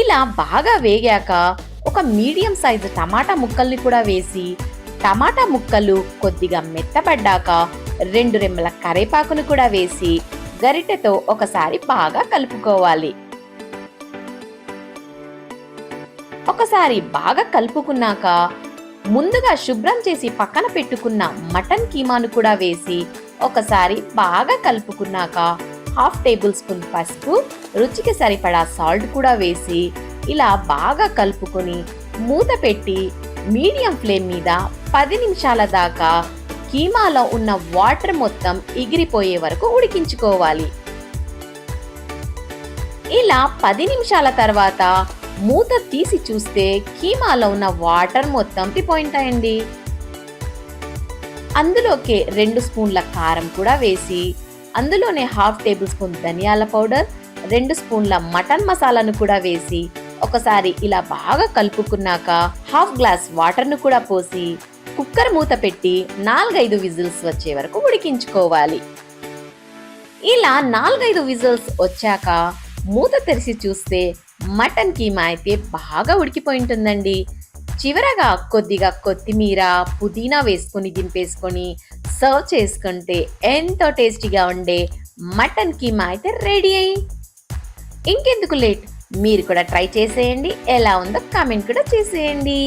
ఇలా బాగా వేగాక ఒక మీడియం సైజు టమాటా ముక్కల్ని కూడా వేసి, టమాటా ముక్కలు కొద్దిగా మెత్తబడ్డాక 2 రెమ్మల కరేపాకును కూడా వేసి గరిటెతో ఒకసారి బాగా కలుపుకోవాలి. ఒకసారి బాగా కలుపుకున్నాక ముందుగా శుభ్రం చేసి పక్కన పెట్టుకున్న మటన్ కీమాను కూడా వేసి ఒకసారి బాగా కలుపుకున్నాక 1/2 టేబుల్ స్పూన్ పసుపు, రుచికి సరిపడా సాల్ట్ కూడా వేసి ఇలా బాగా కలుపుకొని మూత పెట్టి మీడియం ఫ్లేమ్ మీద 10 నిమిషాల దాకా కీమాలో ఉన్న వాటర్ మొత్తం ఎగిరిపోయే వరకు ఉడికించుకోవాలి. ఇలా 10 నిమిషాల తర్వాత మూత తీసి చూస్తే కీమాలో ఉన్న వాటర్ మొత్తం పోయింటాయండి. అందులోకే 2 స్పూన్ల కారం కూడా వేసి, అందులోనే 1/2 టేబుల్ స్పూన్ ధనియాల పౌడర్, 2 స్పూన్ల మటన్ మసాలాను కూడా వేసి ఒకసారి ఇలా బాగా కలుపుకున్నాక 1/2 గ్లాస్ వాటర్ను కూడా పోసి కుక్కర్ మూత పెట్టి 4-5 విజిల్స్ వచ్చే వరకు ఉడికించుకోవాలి. ఇలా 4-5 విజిల్స్ వచ్చాక మూత తెరిచి చూస్తే మటన్ కీమా అయితే బాగా ఉడికిపోయి ఉంటుందండి. చివరగా కొద్దిగా కొత్తిమీర, పుదీనా వేసుకొని దింపేసుకొని సర్వ్ చేసుకుంటే ఎంతో టేస్టీగా ఉండే మటన్ కీమా అయితే రెడీ అయ్యి. ఇంకెందుకు లేట్, మీరు కూడా ట్రై చేసేయండి. ఎలా ఉందో కామెంట్ కూడా చేసేయండి.